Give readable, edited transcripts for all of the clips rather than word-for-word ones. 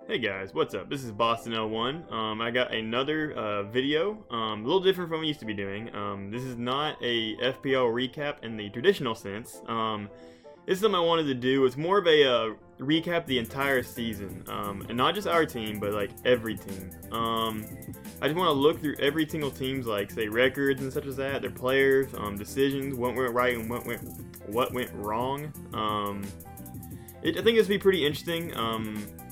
Hey guys, what's up? This is Bostonl1. I got another video, a little different from what I used to be doing. This is not a FPL recap in the traditional sense. This is something I wanted to do. It's more of a recap the entire season, and not just our team, but like every team. I just want to look through every single team's like say records and such as that, their players, decisions, what went right and what went wrong. I think this will be pretty interesting.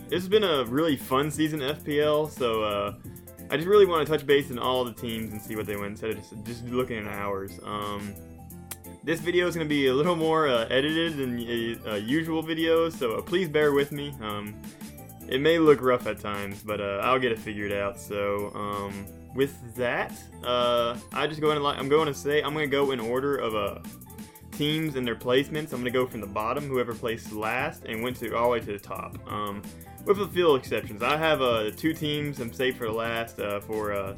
This has been a really fun season in FPL, so I just really want to touch base on all the teams and see what they win instead of just looking at ours. This video is going to be a little more edited than usual videos, so please bear with me. It may look rough at times, but I'll get it figured out. So with that, I'm going to go in order of teams and their placements. I'm going to go from the bottom, whoever placed last, and went all the way to the top. With a few exceptions. I have two teams I'm saved for last for an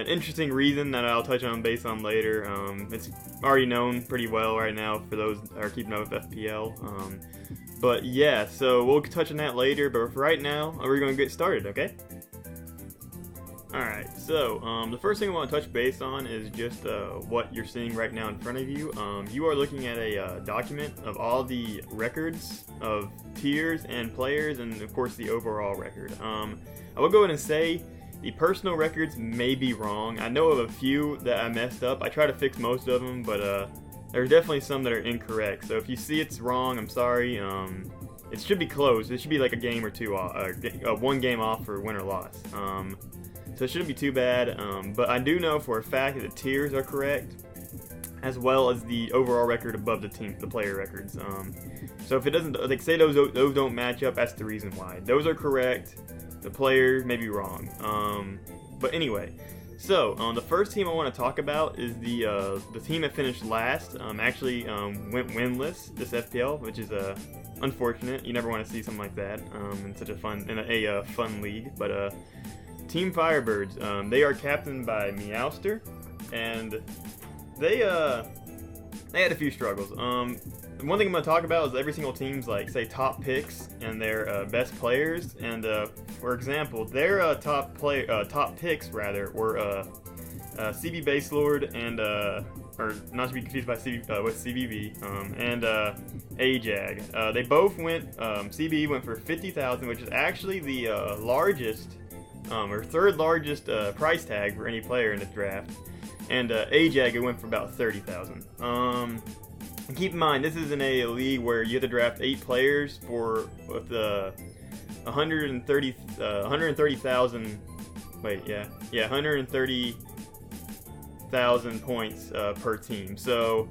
interesting reason that I'll touch on based on later. It's already known pretty well right now for those that are keeping up with FPL. But yeah, so we'll touch on that later. But for right now, we're going to get started, okay? Alright, so the first thing I want to touch base on is just what you're seeing right now in front of you. You are looking at a document of all the records of tiers and players, and of course the overall record. I will go ahead and say the personal records may be wrong. I know of a few that I messed up. I try to fix most of them, but there's definitely some that are incorrect. So if you see it's wrong, I'm sorry. It should be close. It should be like a game or two off, one game off for win or loss. So it shouldn't be too bad, but I do know for a fact that the tiers are correct, as well as the overall record above the player records. So if it doesn't, like say those don't match up, that's the reason why. Those are correct, the player may be wrong. But anyway, so the first team I want to talk about is the team that finished last. Actually went winless this FPL, which is unfortunate. You never want to see something like that in such a fun league, but. Team Firebirds, they are captained by Meowster, and they had a few struggles. One thing I'm going to talk about is every single team's like say top picks and their best players. And for example, their top picks rather were CB Baselord and or not to be confused by with CBB and Ajag. They both went. CB went for 50,000, which is actually the largest. Or third largest price tag for any player in the draft, and Ajag it went for about 30,000. Keep in mind this is in a league where you have to draft 8 players with 130,000. Wait, yeah, 130,000 points per team. So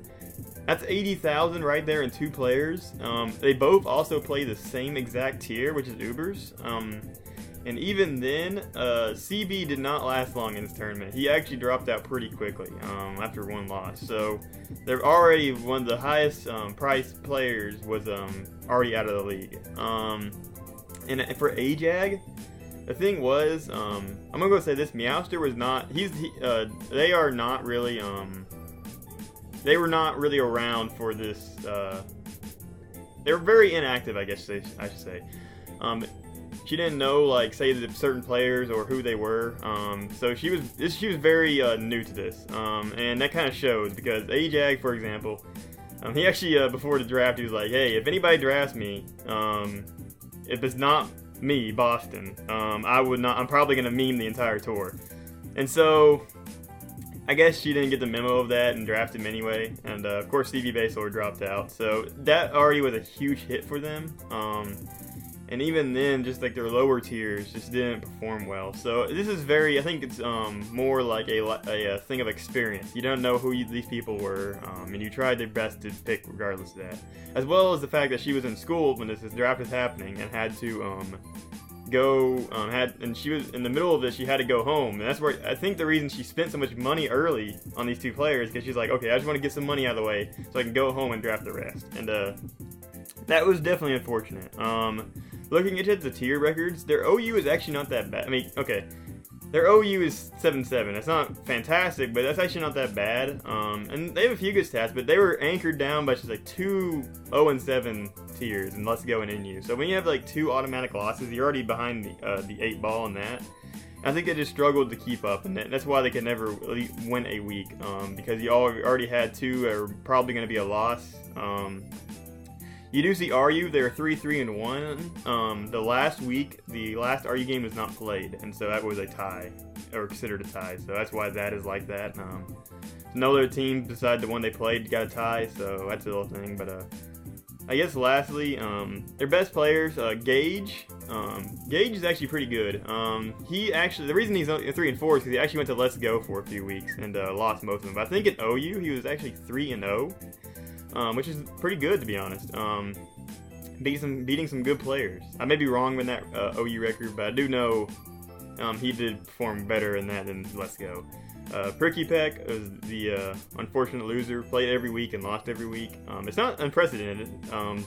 that's 80,000 right there in 2 players. They both also play the same exact tier, which is Ubers. And even then, CB did not last long in this tournament. He actually dropped out pretty quickly after one loss. So they're already one of the highest priced players was already out of the league. And for Ajag, the thing was, I'm gonna go say this: Meowster was not. They are not really. They were not really around for this. They were very inactive, I guess I should say. She didn't know, like, say, the certain players or who they were, so she was very new to this, and that kind of shows because Ajag, for example, he actually before the draft he was like, hey, if anybody drafts me, if it's not me, Boston, I'm probably gonna meme the entire tour, and so I guess she didn't get the memo of that and drafted him anyway, and of course CB Baselord dropped out, so that already was a huge hit for them. And even then, just like their lower tiers just didn't perform well. So this is I think it's more like a thing of experience. You don't know who these people were, and you tried their best to pick regardless of that. As well as the fact that she was in school when this draft was happening and had to and she was in the middle of this, she had to go home. And that's where I think the reason she spent so much money early on these 2 players, because she's like, okay, I just want to get some money out of the way so I can go home and draft the rest. And that was definitely unfortunate. Looking into the tier records, their OU is actually not that bad. I mean, okay, Their OU is 7-7. That's not fantastic, but that's actually not that bad. And they have a few good stats, but they were anchored down by just like 2 0-7 tiers and Let's Go and NU. So when you have like 2 automatic losses, you're already behind the 8 ball in that. I think they just struggled to keep up, and that's why they could never win a week, because you already had 2 that are probably going to be a loss. You do see RU, they're 3-3-1. The last week, the last RU game was not played, and so that was a tie, or considered a tie. So that's why that is like that. No other team beside the one they played got a tie, so that's a little thing. But I guess lastly, their best players, Gage. Gage is actually pretty good. He actually, the reason he's 3-4 is because he actually went to Let's Go for a few weeks and lost most of them. But I think at OU he was actually 3-0. Which is pretty good, to be honest. Beating some good players. I may be wrong with that OU record, but I do know he did perform better in that than Let's Go. Pricky Peck was the unfortunate loser. Played every week and lost every week. It's not unprecedented.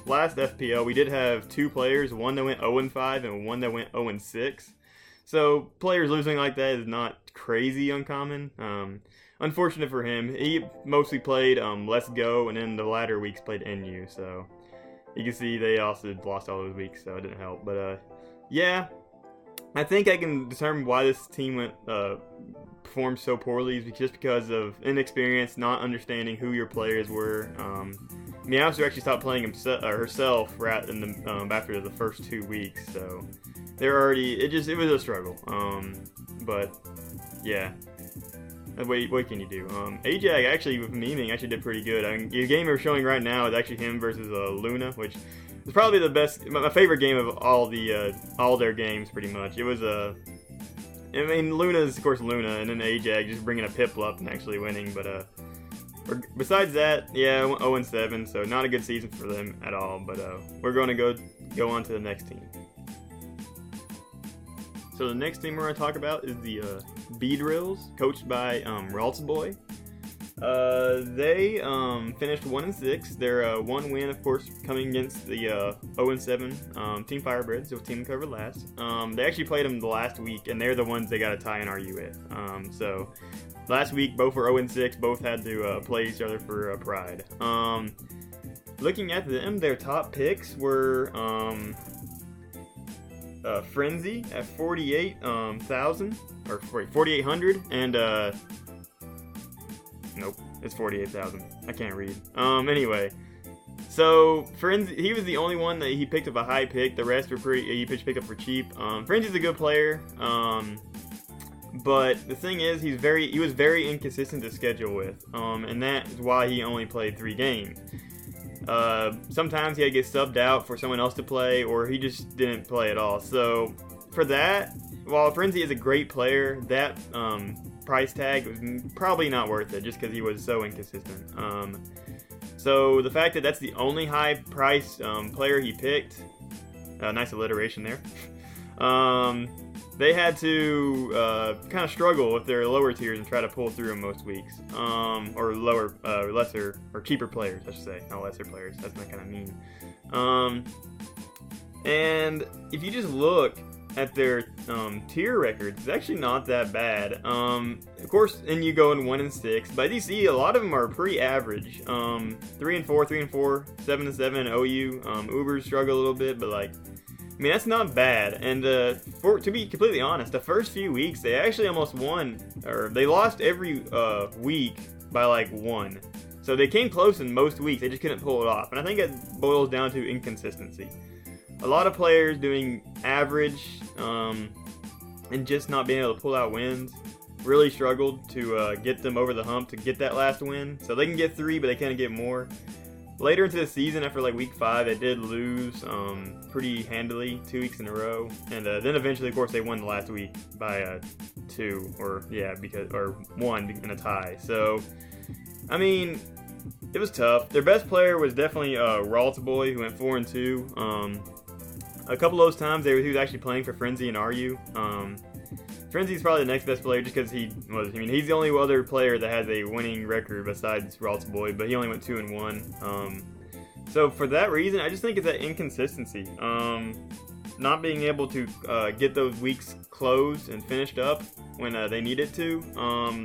Last FPL, we did have 2 players, one that went 0-5 and one that went 0-6. So players losing like that is not crazy uncommon. Unfortunate for him. He mostly played Let's Go, and then the latter weeks played NU. So you can see they also lost all those weeks, so it didn't help. But yeah, I think I can determine why this team performed so poorly is just because of inexperience, not understanding who your players were. Meowster actually stopped playing herself after the first 2 weeks, so they're already. It was a struggle. But yeah. What can you do? Ajag actually with memeing actually did pretty good. I mean, the game we're showing right now is actually him versus Luna, which is probably the best, my favorite game of all their games. Pretty much, it was I mean, Luna's of course Luna, and then Ajag just bringing a Piplup and actually winning. But besides that, yeah, 0-7, so not a good season for them at all. But we're going to go on to the next team. So the next team we're going to talk about is the BDrills, coached by Raltsboy. They finished 1-6. Their one win, of course, coming against the 0-7 Team Firebirds, so team covered last. They actually played them the last week, and they're the ones they got a tie in RU with. So last week, both were 0-6. Both had to play each other for pride. Looking at them, their top picks were Frenzy at 48,000 or 4,800, and nope, it's 48,000. I can't read. Anyway, so Frenzy, he was the only one that he picked up a high pick. The rest were he picked up for cheap. Frenzy's a good player, but the thing is, he was very inconsistent to schedule with, and that is why he only played 3 games. Sometimes he had to get subbed out for someone else to play, or he just didn't play at all. So for that, while Frenzy is a great player, that price tag was probably not worth it just because he was so inconsistent. So the fact that that's the only high price player he picked, nice alliteration there. They had to kind of struggle with their lower tiers and try to pull through them most weeks. Or lower, lesser, or cheaper players, I should say. Not lesser players. That's not kind of mean. And if you just look at their tier records, it's actually not that bad. Of course, and you go in 1-6, but you see a lot of them are pretty average. 3-4, 3-4, 7-7 OU. Ubers struggle a little bit, but like, I mean, that's not bad. And to be completely honest, the first few weeks they actually almost won, or they lost every week by like 1. So they came close in most weeks. They just couldn't pull it off. And I think it boils down to inconsistency. A lot of players doing average and just not being able to pull out wins really struggled to get them over the hump to get that last win. So they can get 3, but they can't get more. Later into the season, after like week 5, they did lose pretty handily 2 weeks in a row, and then eventually, of course, they won the last week by 2, or 1 in a tie. So, I mean, it was tough. Their best player was definitely Raltsboy, who went 4-2. A couple of those times he was actually playing for Frenzy and RU. Frenzy's probably the next best player just because he's the only other player that has a winning record besides Raltsboy, but he only went 2-1. So for that reason, I just think it's that inconsistency. not being able to get those weeks closed and finished up when they needed to.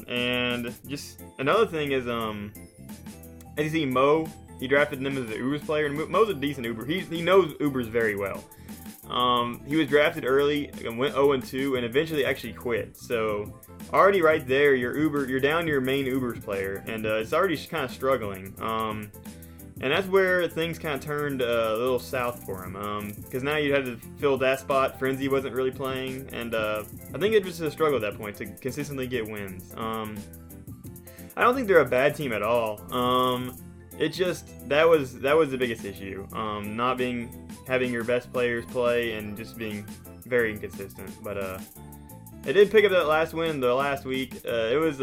And just another thing is, as you see, Mo, he drafted him as an Ubers player, and Mo's a decent Uber. He knows Ubers very well. He was drafted early and went 0-2, and eventually actually quit. So already right there, you're down your main Ubers player, and it's already kind of struggling. And that's where things kind of turned a little south for him, because now you had to fill that spot. Frenzy wasn't really playing, and I think it was a struggle at that point to consistently get wins. I don't think they're a bad team at all. It just that was the biggest issue. Not having your best players play and just being very inconsistent. But they did pick up that last win the last week. I was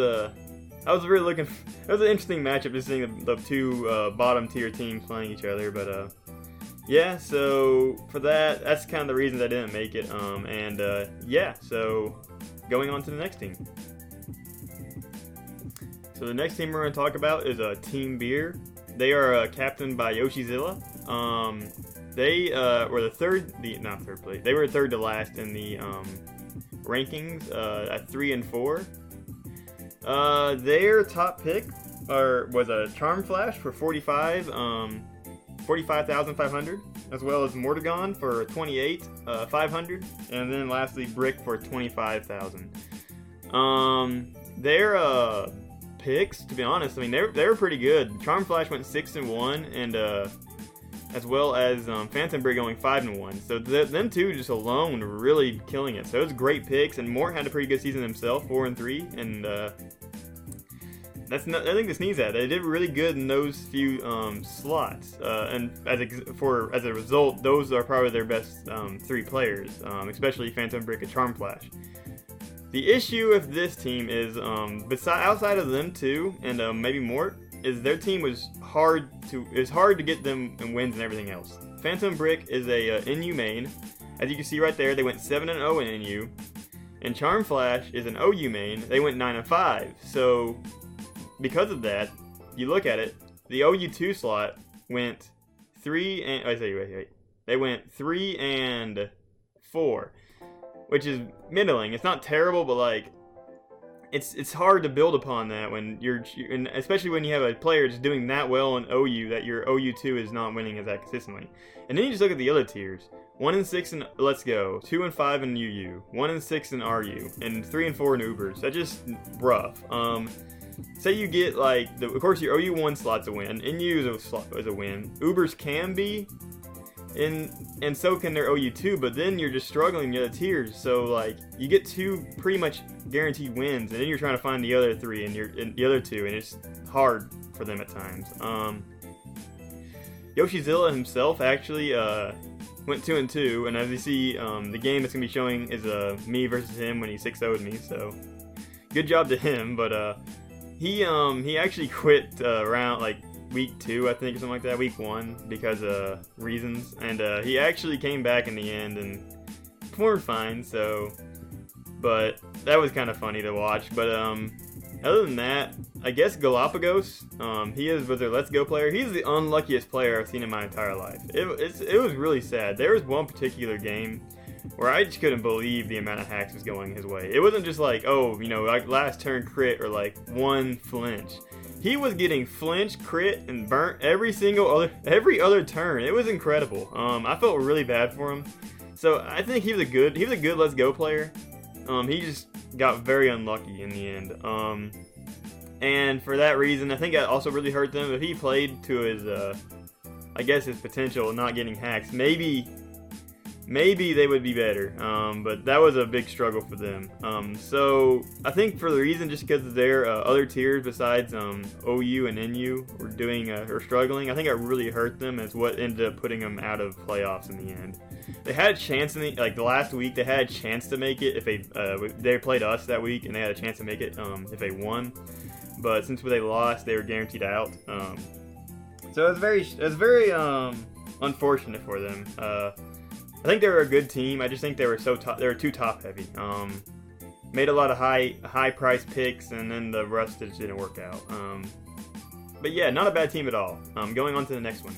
really looking. It was an interesting matchup, just seeing the two bottom tier teams playing each other. But yeah, so for that's kind of the reasons I didn't make it. Yeah, so going on to the next team. So the next team we're going to talk about is Team Beer. They are captained by Yoshizilla. They were not third place. They were third to last in the rankings at 3 and 4. Their top pick was a Charm Flash for 45,500, as well as Mortagon for 28,500, and then lastly Brick for 25,000. Their picks, to be honest, I mean they were pretty good. Charm Flash went 6-1, and as well as Phantom Brick going 5-1. So them two just alone were really killing it. So it was great picks, and Mort had a pretty good season himself, 4-3, and that's not, I think to sneeze at. They did really good in those few slots, and as a result, those are probably their best 3 players, especially Phantom Brick and Charm Flash. The issue with this team is, outside of them two and maybe Mort, is their team was hard to get them in wins and everything else. Phantom Brick is a NU main. As you can see right there, they went 7-0 in NU. And Charm Flash is an OU main. They went 9-5. So because of that, you look at it, the OU2 slot went 3 and they went 3-4, which is middling. It's not terrible, but like it's hard to build upon that when and especially when you have a player just doing that well in OU that your OU2 is not winning as that consistently. And then you just look at the other tiers. 1-6 in Let's Go, 2-5 in UU, 1-6 in RU, and 3-4 in Ubers. That's just rough. Say you get like of course your OU1 slot's a win, NU is a win. Ubers can be, and so can their OU2, but then you're just struggling in the other tiers. So like you get 2 pretty much guaranteed wins, and then you're trying to find the other 3 and the other 2, and it's hard for them at times. Yoshizilla himself actually went 2-2, and as you see, the game that's gonna be showing is me versus him when he 6-0'd me. So good job to him. But he actually quit around like week 2, I think, or something like that, week 1, because of reasons, and he actually came back in the end and performed fine. So, but that was kind of funny to watch. But other than that, I guess Galapagos, was their Let's Go player. He's the unluckiest player I've seen in my entire life. It was really sad. There was one particular game where I just couldn't believe the amount of hacks was going his way. It wasn't just like, oh, like last turn crit or like one flinch. He was getting flinch, crit, and burnt every other turn. It was incredible. I felt really bad for him. So I think he was a good Let's Go player. He just got very unlucky in the end. And for that reason, I think that also really hurt them. If he played to his, I guess his potential of not getting hacks, maybe they would be better, but that was a big struggle for them. So I think for the reason, just because of their other tiers besides OU and NU were struggling, I think it really hurt them. Is what ended up putting them out of playoffs in the end. They had a chance in the last week. They had a chance to make it if they played us that week, and they had a chance to make it if they won. But since they lost, they were guaranteed out. So it was very unfortunate for them. I think they were a good team. I just think they were too top heavy. Made a lot of high price picks, and then the rest just didn't work out. But yeah, not a bad team at all. Going on to the next one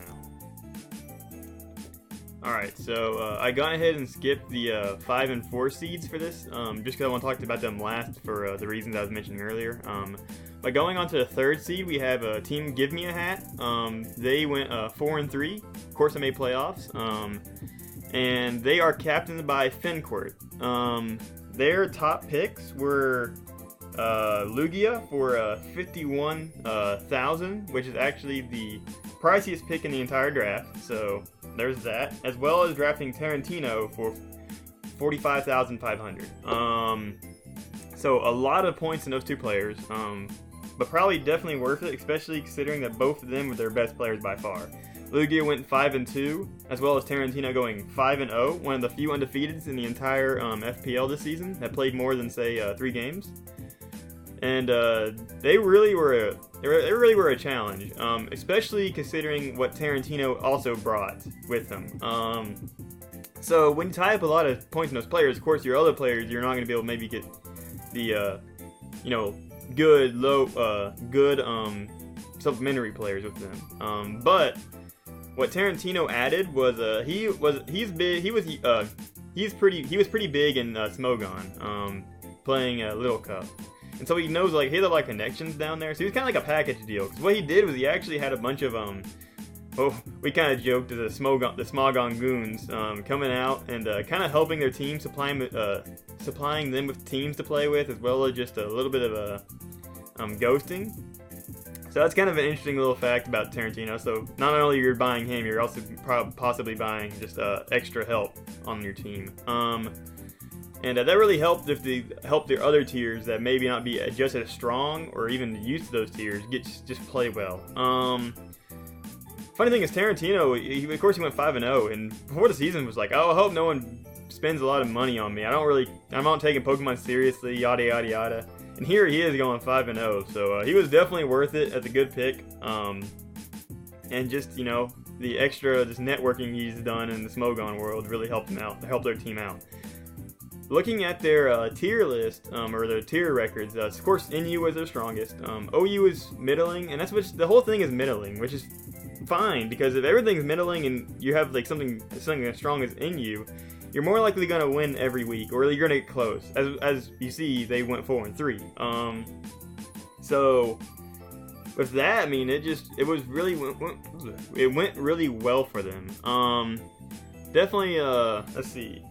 Alright, so I got ahead and skipped the 5 and 4 seeds for this, just because I want to talk about them last for the reasons I was mentioning earlier. By going on to the 3rd seed, we have Team Give Me a Hat. They went 4 and 3. Of course, I made playoffs. And they are captained by Fincourt. Their top picks were Lugia for 51,000, which is actually the priciest pick in the entire draft. So there's that, as well as drafting Tarantino for 45,500. So a lot of points in those two players, but probably definitely worth it, especially considering that both of them were their best players by far. Lugia went 5 and 2, as well as Tarantino going 5 and 0, one of the few undefeateds in the entire FPL this season that played more than say 3 games. And they really were a challenge, especially considering what Tarantino also brought with him. So when you tie up a lot of points in those players, of course your other players you're not going to be able to maybe get the good supplementary players with them. But what Tarantino added was he was pretty big in Smogon, playing Little Cup. And so he knows, like, he had a lot of connections down there. So he was kind of like a package deal. Because what he did was he actually had a bunch of, we kind of joked the Smogon goons coming out and kind of helping their team, supplying them with teams to play with, as well as just a little bit of ghosting. So that's kind of an interesting little fact about Tarantino. So not only you're buying him, you're also possibly buying just extra help on your team. And that really helped if they helped their other tiers that maybe not be just as strong or even used to those tiers just play well. Funny thing is Tarantino, of course he went 5 and 0, and before the season was like, oh, I hope no one spends a lot of money on me. I'm not taking Pokemon seriously, yada yada yada. And here he is going 5 and 0, so he was definitely worth it as a good pick. And just the extra just networking he's done in the Smogon world really helped him out, helped their team out. Looking at their tier list, or their tier records, of course NU was their strongest. OU is middling, and the whole thing is middling, which is fine, because if everything's middling and you have like something as strong as NU, you're more likely going to win every week, or you're going to get close. As you see, they went 4 and 3. So with that, I mean, it went really well for them. Definitely, let's see.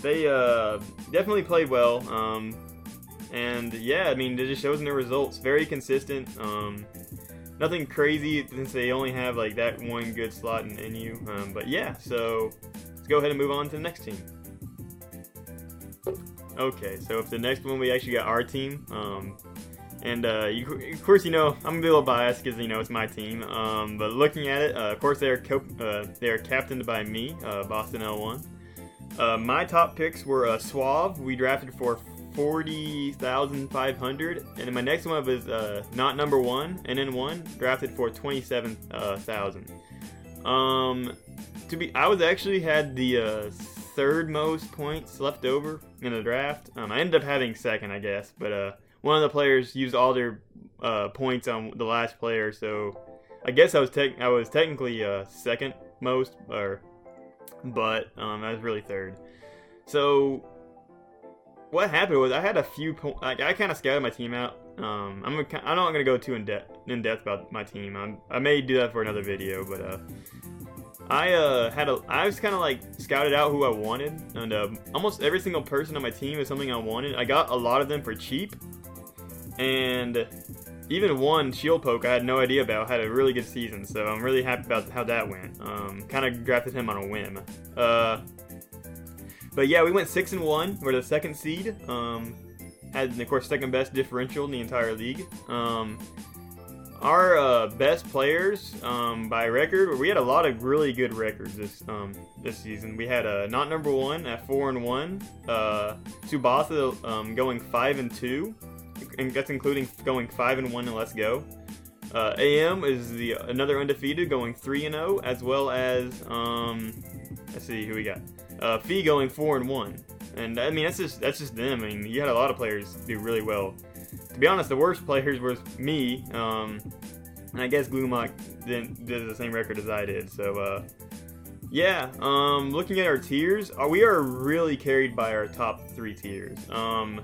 They definitely played well, and yeah, I mean, it just shows in their results. Very consistent, nothing crazy since they only have like that one good slot in NU, but yeah, so let's go ahead and move on to the next team. Okay, so for the next one, we actually got our team, and of course, I'm gonna be a little biased because it's my team, but looking at it, of course, they are captained by me, Bostonl1. My top picks were Suave. We drafted for 40,500, and then my next one was not number 1, NN1, drafted for 27,000. I was actually had the third most points left over in the draft. I ended up having second, I guess, but one of the players used all their points on the last player, so I guess I was technically second most, but I was really third. So what happened was I had a few points. I kind of scouted my team out. I'm not gonna go too in depth about my team. I may do that for another video, but I was kind of like scouted out who I wanted, and almost every single person on my team is something I wanted. I got a lot of them for cheap, and even one Shield Poke I had no idea about had a really good season, so I'm really happy about how that went. Kind of drafted him on a whim. But yeah, we went 6 and 1. We're the second seed. Had, of course, second best differential in the entire league. Our best players by record, we had a lot of really good records this season. We had not number 1 at 4 and 1. Tsubasa going 5 and 2. And that's including going 5 and 1 in Let's Go. AM is another undefeated, going 3 and 0, as well as let's see who we got. Fee going 4 and 1, and I mean that's just them. I mean, you had a lot of players do really well. To be honest, the worst players was me, and I guess Gloomlock did the same record as I did. So Yeah, looking at our tiers, we are really carried by our top 3 tiers. Our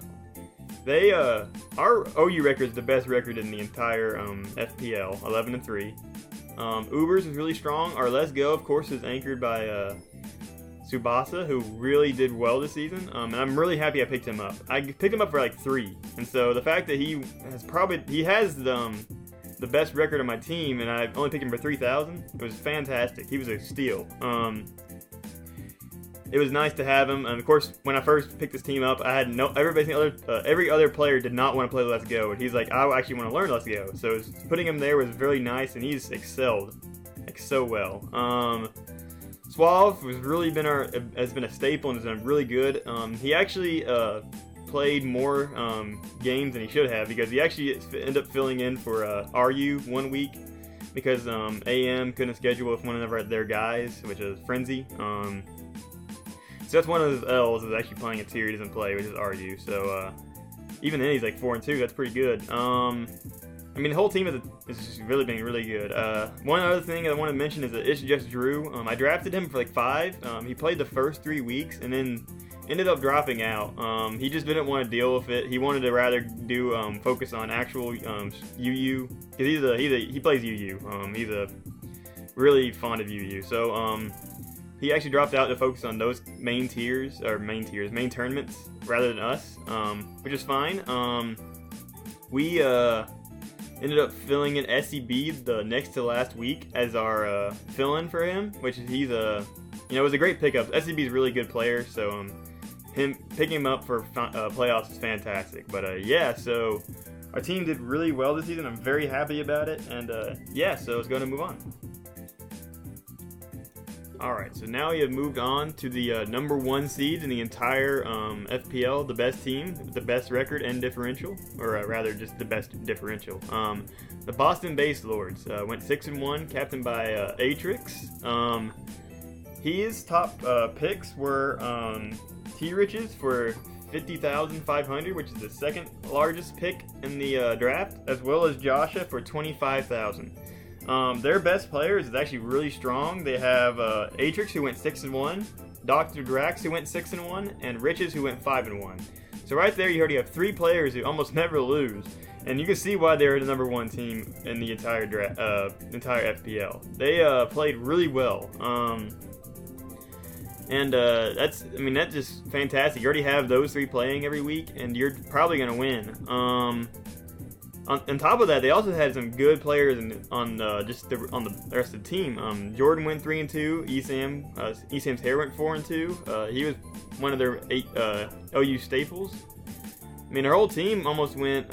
OU record is the best record in the entire FPL, 11-3. Uber's is really strong. Our Let's Go, of course, is anchored by Tsubasa, who really did well this season, and I'm really happy I picked him up. I picked him up for like 3, and so the fact that he has the best record on my team, and I only picked him for 3,000, it was fantastic. He was a steal. It was nice to have him, and of course, when I first picked this team up, I had every other player did not want to play Let's Go, and he's like, I actually want to learn Let's Go. So putting him there was really nice, and he's excelled like so well. Suave has been a staple and has been really good. He actually played more games than he should have, because he actually ended up filling in for RU 1 week because AM couldn't schedule with one of their guys, which is Frenzy. So that's one of his L's, is actually playing a tier he doesn't play, which is RU. So even then he's like 4-2. That's pretty good. I mean, the whole team is just really being really good. One other thing I want to mention is that It's Just Drew. I drafted him for like 5. He played the first 3 weeks and then ended up dropping out. He just didn't want to deal with it. He wanted to rather do focus on actual UU, because he plays UU. He's a really fond of UU. So he actually dropped out to focus on those main tournaments rather than us, which is fine. We ended up filling in SEB the next to last week as our fill-in for him, which he's it was a great pickup. SEB is a really good player, so picking him up for playoffs is fantastic. But yeah, so our team did really well this season. I'm very happy about it, and yeah, so let's go and move on. Alright, so now we have moved on to the number 1 seed in the entire FPL, the best team, the best record and differential, or rather just the best differential. The Boston-based Lords went 6-1, captained by Atrix. His top picks were T-Riches for 50,500, which is the second largest pick in the draft, as well as Joshua for 25,000. Their best players is actually really strong. They have Atrix, who went 6-1, Dr. Drax, who went 6-1, and Riches, who went 5-1. So right there, you already have 3 players who almost never lose, and you can see why they're the number 1 team in the entire FPL. They played really well, and that's just fantastic. You already have those 3 playing every week, and you're probably gonna win. On top of that, they also had some good players on the rest of the team. Jordan went 3-2. Esam's hair went 4-2. He was one of their 8 OU staples. I mean, our whole team almost went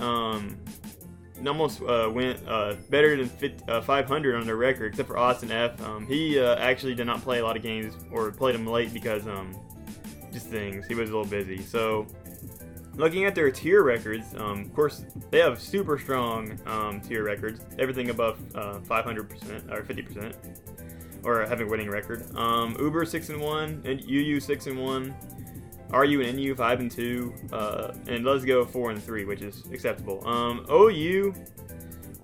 better than 500 on their record, except for Austin F. He actually did not play a lot of games, or played them late because just things. He was a little busy. So, looking at their tier records, of course, they have super strong tier records. Everything above 500% or 50%, or having a winning record. Uber 6-1, and UU 6-1, RU and NU 5-2, and Let's Go 4-3, which is acceptable. OU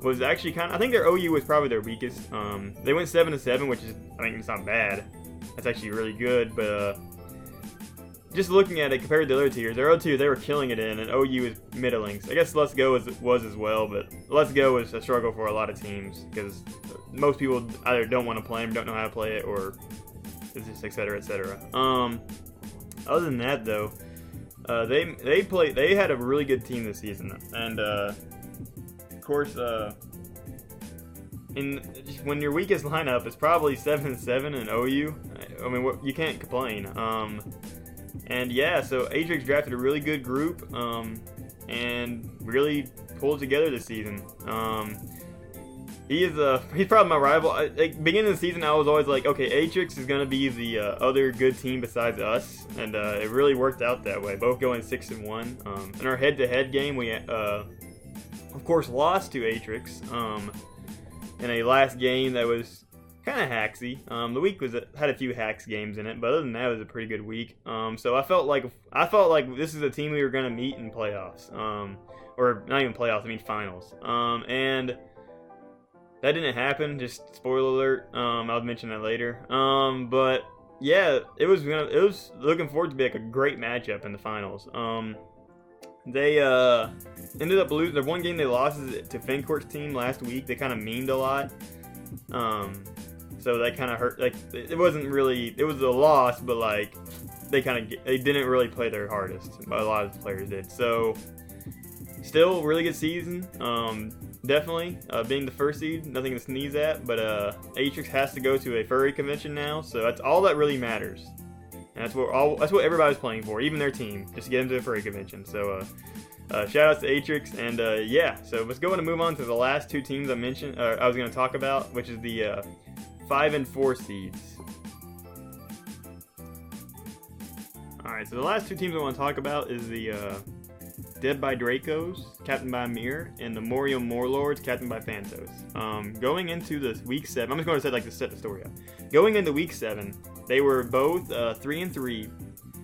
was actually I think their OU was probably their weakest. They went 7-7, which is, it's not bad. That's actually really good, but just looking at it compared to the other tiers, their other tiers they were killing it in, and OU is middling. So I guess Let's Go was as well, but Let's Go was a struggle for a lot of teams because most people either don't want to play them, don't know how to play it, or it's just etc. etc. Other than that, though, they had a really good team this season, and of course, when your weakest lineup is probably 7-7 in OU, you can't complain. And yeah, so Atrix drafted a really good group, and really pulled together this season. He's probably my rival. Beginning of the season, I was always like, okay, Atrix is gonna be the other good team besides us, and it really worked out that way. Both going 6-1. In our head-to-head game, we of course lost to Atrix in a last game that was kind of hacksy. The week had a few hacks games in it, but other than that, it was a pretty good week. So I felt like this is a team we were gonna meet in playoffs, or not even playoffs. Finals. And that didn't happen. Just spoiler alert. I'll mention that later. But yeah, it was looking forward to be like a great matchup in the finals. They ended up losing. The one game they lost is to Fincourt's team last week. They kind of memed a lot. So that kind of hurt. Like, it wasn't really. It was a loss, but like they didn't really play their hardest. But a lot of the players did. So still really good season. Definitely being the first seed, nothing to sneeze at. But Atrix has to go to a furry convention now, so that's all that really matters. And that's what everybody's playing for, even their team, just to get into the furry convention. So shout outs to Atrix, and yeah. So let's go and move on to the last two teams I mentioned. I was going to talk about, which is the 5 and 4 seeds. All right. So the last two teams I want to talk about is the Dead by Dracos, captained by Amir, and the Morium Morlords, captained by Phantos. Going into this week 7, I'm just going to set the story up. Going into week 7, they were both 3 and 3,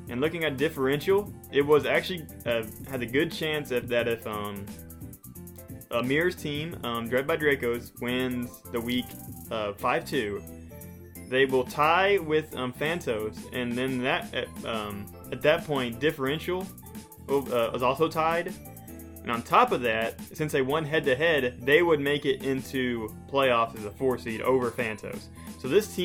and looking at differential, it was actually had a good chance that if Amir's team, Dead by Dracos, wins the week 5-2, they will tie with Phantos, and then at that point, differential was also tied, and on top of that, since they won head-to-head, they would make it into playoffs as a 4 seed over Phantos. So this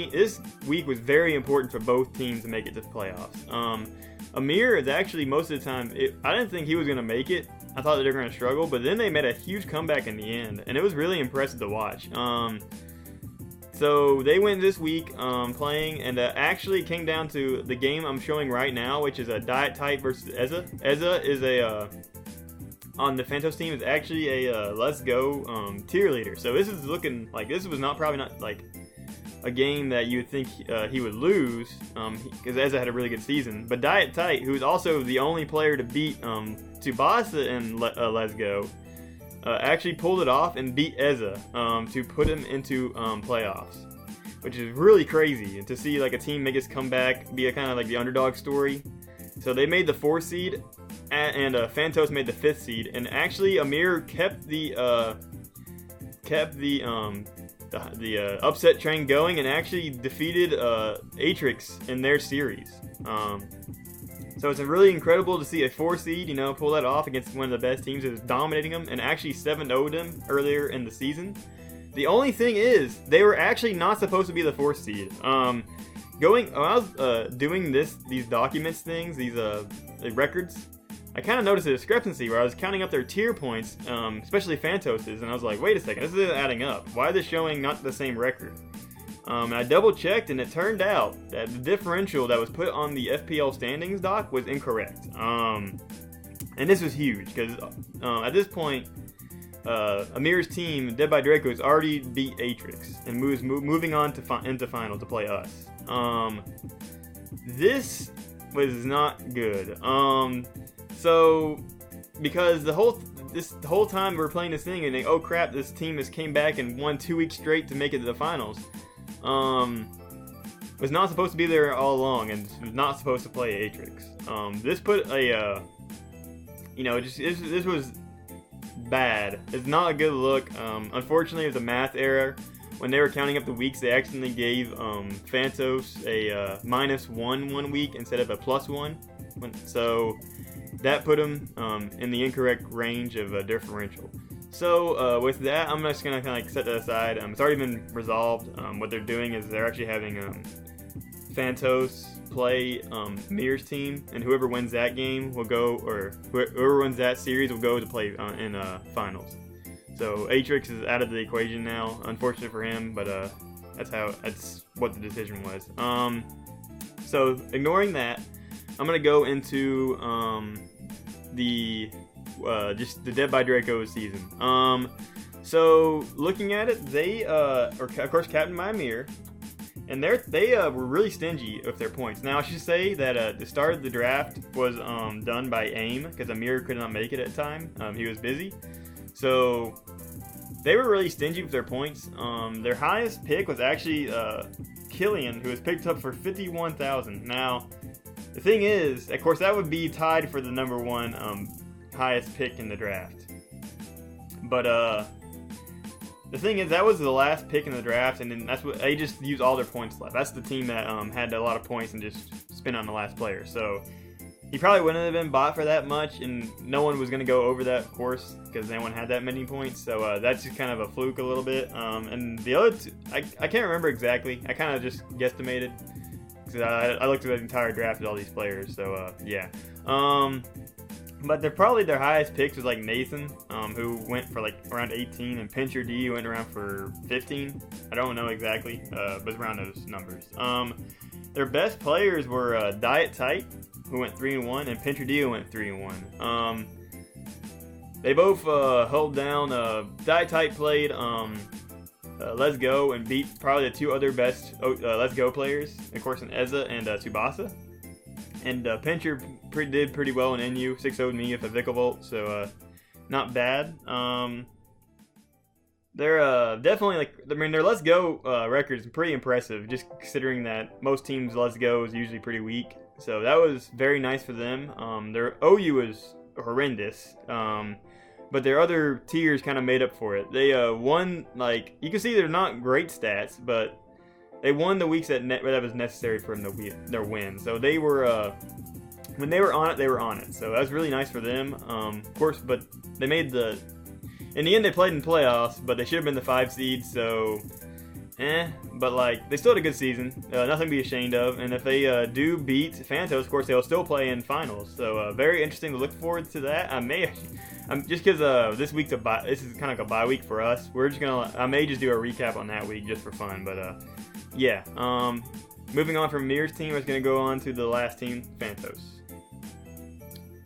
week was very important for both teams to make it to the playoffs. Amir is actually, most of the time, I didn't think he was going to make it. I thought that they were going to struggle, but then they made a huge comeback in the end, and it was really impressive to watch. So they went this week playing, and actually came down to the game I'm showing right now, which is a Diet Type versus Eza. Eza is on the Phantos team, is actually a Let's Go tier leader. So this is looking like this was probably not like a game that you would think he would lose, because Eza had a really good season. But Diet Tight, who's also the only player to beat Tsubasa in Let's Go, actually pulled it off and beat Eza to put him into playoffs, which is really crazy. And to see like a team make its comeback, be a kind of like the underdog story. So they made the 4 seed, and Phantos made the 5th seed, and actually Amir kept the upset train going and actually defeated Atrix in their series. So it's really incredible to see a 4 seed, pull that off against one of the best teams that is dominating them and actually 7-0'd them earlier in the season. The only thing is, they were actually not supposed to be the 4th seed. When I was doing these documents things, these records, I kind of noticed a discrepancy where I was counting up their tier points, especially Phantos's, and I was like, wait a second, this isn't adding up. Why is this showing not the same record? And I double checked, and it turned out that the differential that was put on the FPL standings doc was incorrect. And this was huge because at this point, Amir's team, Dead by Dracos, already beat Atrix and moving on into final to play us. This was not good. So because the whole time we were playing this thing and oh crap, this team has came back and won 2 weeks straight to make it to the finals. Was not supposed to be there all along and was not supposed to play Atrix. This put a, this was bad. It's not a good look. Unfortunately, it was a math error. When they were counting up the weeks, they accidentally gave Phantos a -1 1 week instead of a +1. So that put them in the incorrect range of a differential. So with that, I'm just going to kind of set that aside. It's already been resolved. What they're doing is they're actually having Phantos play Mir's team, and whoever wins that game will go, or whoever wins that series will go to play in finals. So Atrix is out of the equation now. Unfortunate for him, but that's what the decision was. So ignoring that, I'm going to go into just the Dead by Dracos season. So looking at it, they are of course captained by Amir, and they were really stingy with their points. Now I should say that the start of the draft was done by AIM because Amir could not make it at the time. He was busy, so they were really stingy with their points. Their highest pick was actually Killian, who was picked up for 51,000. Now the thing is, of course, that would be tied for the number 1 highest pick in the draft. But the thing is, that was the last pick in the draft, and then that's what they just used all their points left. That's the team that had a lot of points and just spent on the last player. So he probably wouldn't have been bought for that much, and no one was going to go over that, of course, because no one had that many points. So that's just kind of a fluke a little bit. And the other two, I can't remember exactly. I kind of just guesstimated because I looked at the entire draft of all these players. So yeah. But probably their highest picks was like Nathan, who went for like around 18, and Pincher D went around for 15. I don't know exactly, but it's around those numbers. Their best players were Diet Tight, who went 3-1, and Pincher D, who went 3-1. They both held down. Diet Tight played Let's Go and beat probably the two other best Let's Go players, of course, in Eza and Tsubasa. And Pincher did pretty well in NU, 6-0'd me with a Vikavolt, so not bad. They're definitely, like, I mean, their Let's Go record is pretty impressive, just considering that most teams' Let's Go is usually pretty weak. So that was very nice for them. Their OU is horrendous, but their other tiers kind of made up for it. They won, like, you can see they're not great stats, but they won the weeks that was necessary for them to their win. So they were, when they were on it, they were on it. So that was really nice for them. Of course, but they made in the end, they played in playoffs, but they should have been the 5 seed. So, but like they still had a good season. Nothing to be ashamed of. And if they do beat Phantos, of course, they'll still play in finals. So very interesting to look forward to that. Just because this week's this is kind of like a bye week for us. We're just I may just do a recap on that week just for fun, but. Yeah, moving on from Mir's team, I was going to go on to the last team, Phantos.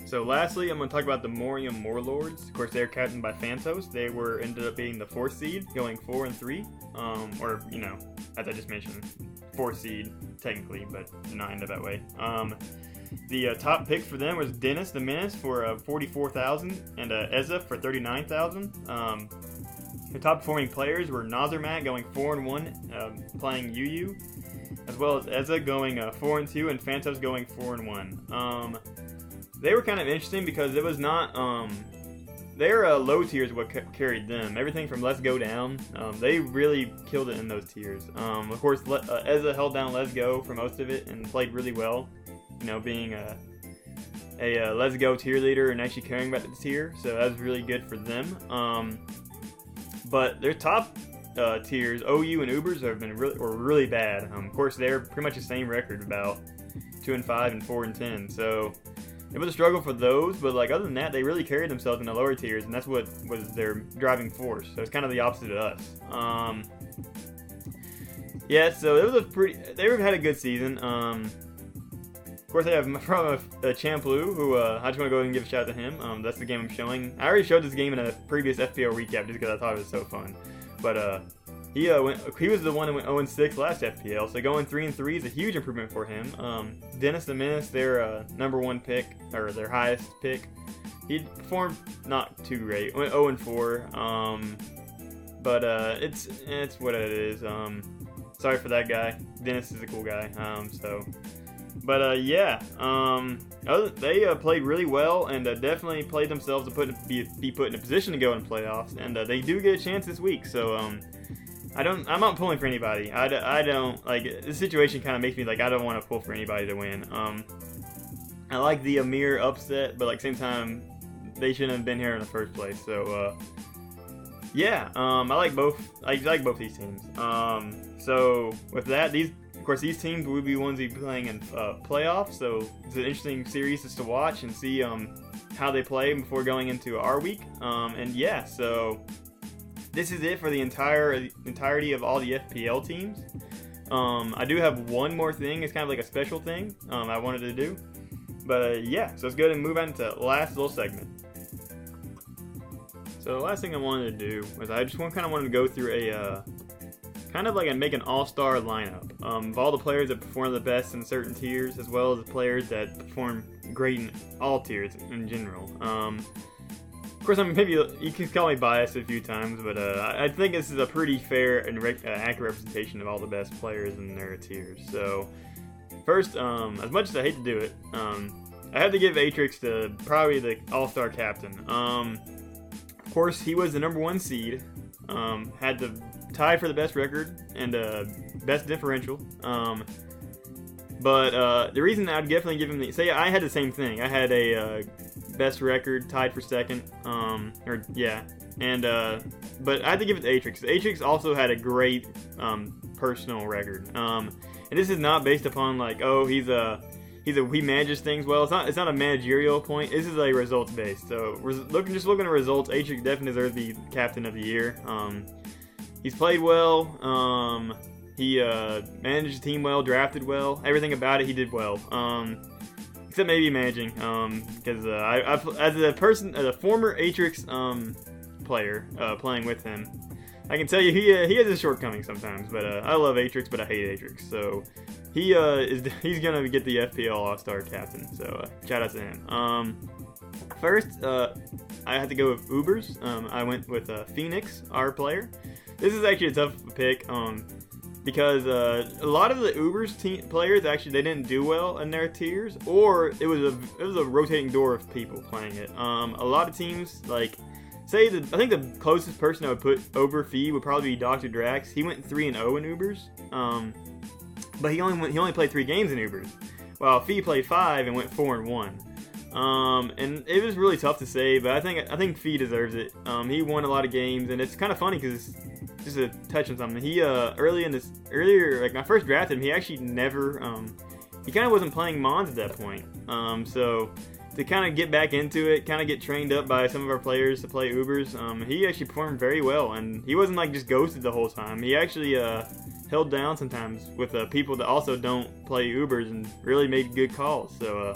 So lastly, I'm going to talk about the Morium Warlords. Of course, they're captained by Phantos. They ended up being the 4th seed, going 4-3. Or, you know, as I just mentioned, 4th seed, technically, but did not end up that way. The top picks for them was Dennis the Menace for 44,000 and Eza for 39,000. The top performing players were Nazarmat going 4-1, playing UU, as well as Eza going 4-2, and Phantos going 4-1. They were kind of interesting because it was not their low tiers what carried them. Everything from Let's Go down, they really killed it in those tiers. Of course, Eza held down Let's Go for most of it and played really well. You know, being a Let's Go tier leader and actually caring about the tier, so that was really good for them. But their top tiers, OU and Ubers, have been really bad. Of course, they're pretty much the same record, about 2-5 and 4-10. So it was a struggle for those, but like other than that, they really carried themselves in the lower tiers, and that's what was their driving force. So it's kind of the opposite of us. Yeah, so it was they had a good season. Of course, they have from Champlu, who I just want to go ahead and give a shout out to him. That's the game I'm showing. I already showed this game in a previous FPL recap just because I thought it was so fun. But he was the one that went 0-6 last FPL, so going 3-3 is a huge improvement for him. Dennis the Menace, their number 1 pick, or their highest pick, he performed not too great. Went 0-4. But it's what it is. Sorry for that guy. Dennis is a cool guy. But yeah, they played really well and definitely played themselves to be put in a position to go in playoffs, and they do get a chance this week. So I'm not pulling for anybody. I don't like this situation. Kind of makes me like I don't want to pull for anybody to win. I like the Amir upset, but like same time they shouldn't have been here in the first place. So yeah, I like both. I like both these teams. So with that, Of course, these teams will be ones we be playing in playoffs, so it's an interesting series just to watch and see how they play before going into our week. And yeah, so this is it for the entirety of all the FPL teams. I do have one more thing. It's kind of like a special thing I wanted to do. But yeah, so let's go ahead and move on to the last little segment. So the last thing I wanted to do was I just wanted to go through a kind of like make an all-star lineup of all the players that perform the best in certain tiers, as well as the players that perform great in all tiers in general. Of course, maybe you can call me biased a few times, but I think this is a pretty fair and accurate representation of all the best players in their tiers. So first, as much as I hate to do it, I have to give Atrix probably the all-star captain. Of course, he was the number 1 seed. Had the tied for the best record and best differential. But the reason I'd definitely give him say I had the same thing. I had a best record tied for second. But I had to give it to Atrix. Atrix also had a great personal record. And this is not based upon like, oh, he manages things well. It's not a managerial point. This is a results based. So looking at results, Atrix definitely deserves to be captain of the year. He's played well. He managed the team well, drafted well. Everything about it, he did well. Except maybe managing. Because as a former Atrix player playing with him, I can tell you he has his shortcomings sometimes. But I love Atrix, but I hate Atrix. So he's gonna get the FPL All-Star captain. So shout out to him. First, I had to go with Ubers. I went with Phoenix, our player. This is actually a tough pick. Because a lot of the Ubers players actually they didn't do well in their tiers, or it was a rotating door of people playing it. A lot of teams like I think the closest person I would put over Fee would probably be Dr. Drax. He went 3-0 in Ubers, but he only played 3 games in Ubers, while Fee played 5 and went 4-1. And it was really tough to say, but I think Fee deserves it. He won a lot of games, and it's kind of funny because just to touch on something, he earlier like when I first drafted him, he actually never he kind of wasn't playing Mons at that point. So to kind of get back into it, kind of get trained up by some of our players to play Ubers, he actually performed very well, and he wasn't like just ghosted the whole time. He actually held down sometimes with people that also don't play Ubers and really made good calls. So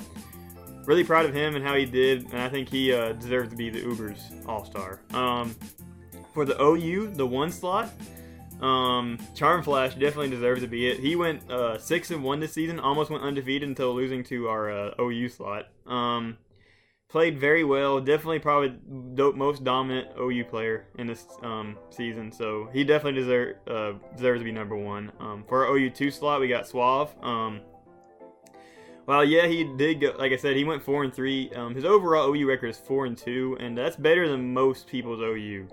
really proud of him and how he did, and I think he deserves to be the Ubers All-Star. For the OU, the 1 slot, Charm Flash definitely deserves to be it. He went 6-1 this season, almost went undefeated until losing to our OU slot. Played very well, definitely probably the most dominant OU player in this season, so he definitely deserves to be number 1. For our OU 2 slot, we got Suave. Well, yeah, he did go, like I said, he went 4-3. His overall OU record is 4-2, and that's better than most people's OU.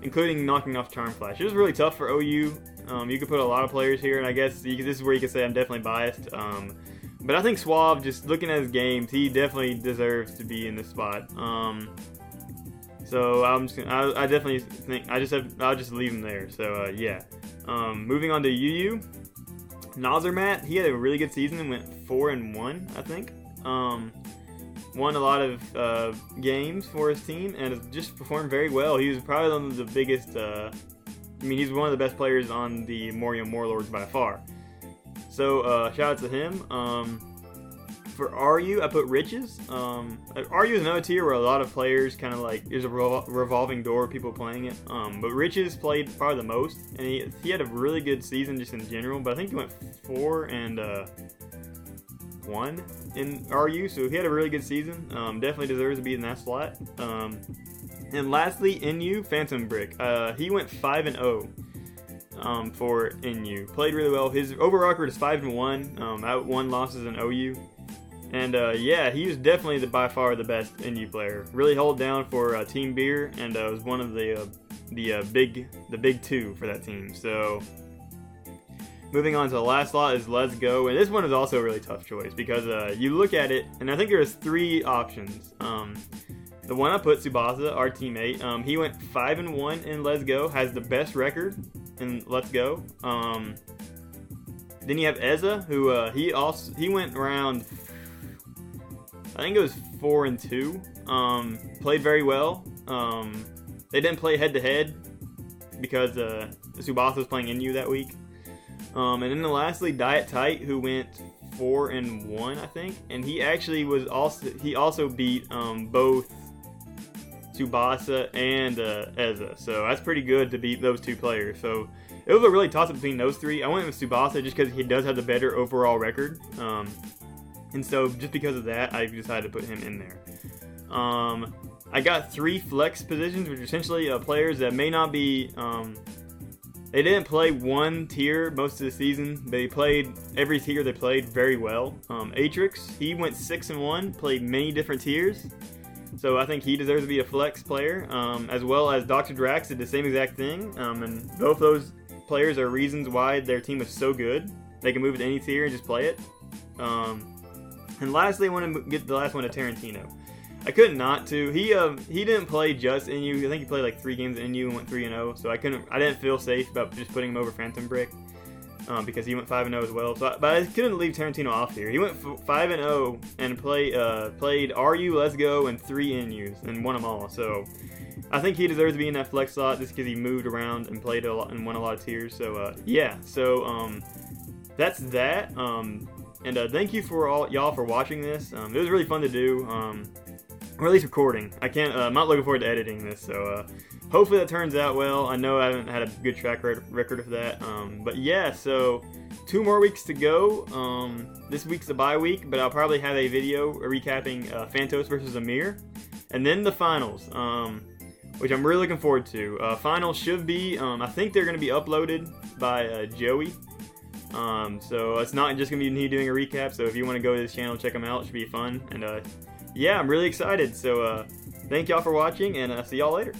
Including knocking off Charm Flash. It was really tough for OU. You could put a lot of players here, and I guess this is where you could say I'm definitely biased. But I think Suave, just looking at his games, he definitely deserves to be in this spot. So I definitely think I'll just leave him there. So yeah. Moving on to UU, Nazarmat, he had a really good season and went 4-1, I think. Won a lot of games for his team and has just performed very well. He was probably one of the biggest, he's one of the best players on the Morium Warlords by far. So shout out to him. For RU, I put Riches. RU is another tier where a lot of players kind of like, there's a revolving door of people playing it. But Riches played probably the most, and he had a really good season just in general, but I think he went 4-1 in RU, so he had a really good season. Definitely deserves to be in that slot. And lastly, NU, Phantom Brick. He went 5-0 for NU. Played really well. His overall record is 5-1. Out 1 losses in OU. And yeah, he was definitely by far the best NU player. Really held down for Team Beer, and was one of the big 2 for that team. So moving on to the last slot is Let's Go, and this one is also a really tough choice because you look at it, and I think there's 3 options. The one I put, Tsubasa, our teammate, he went 5-1 in Let's Go, has the best record in Let's Go. Then you have Eza, who he went around, I think it was 4-2. Played very well. They didn't play head to head because Tsubasa was playing NU that week. And then lastly, Diet Tight, who went 4-1, I think, and he actually also beat both Tsubasa and Eza, so that's pretty good to beat those 2 players. So it was a really toss up between those 3. I went with Tsubasa just because he does have the better overall record, and so just because of that, I decided to put him in there. I got 3 flex positions, which are essentially players that may not be. They didn't play one tier most of the season. They played every tier they played very well. Atrix, he went 6-1, played many different tiers. So I think he deserves to be a flex player, as well as Dr. Drax did the same exact thing, and both those players are reasons why their team is so good. They can move to any tier and just play it. And lastly, I want to get the last one to Tarantino. I couldn't not to. He didn't play just NU. I think he played like 3 games in NU and went 3-0. So I didn't feel safe about just putting him over Phantom Brick, because he went 5-0 as well. So, but I couldn't leave Tarantino off here. He went 5-0 and played RU, Let's Go, and 3 NUs and won them all. So I think he deserves to be in that flex slot just because he moved around and played a lot and won a lot of tiers. So yeah. So that's that. And thank you for all y'all for watching this. It was really fun to do. Or at least recording. I'm not looking forward to editing this, so hopefully that turns out well. I know I haven't had a good track record of that. But yeah, so 2 more weeks to go. This week's a bye week, but I'll probably have a video recapping Phantos versus Amir. And then the finals, which I'm really looking forward to. Finals should be, I think they're going to be uploaded by Joey. So it's not just going to be me doing a recap, so if you want to go to this channel, check them out. It should be fun. And yeah, I'm really excited. So thank y'all for watching, and see y'all later.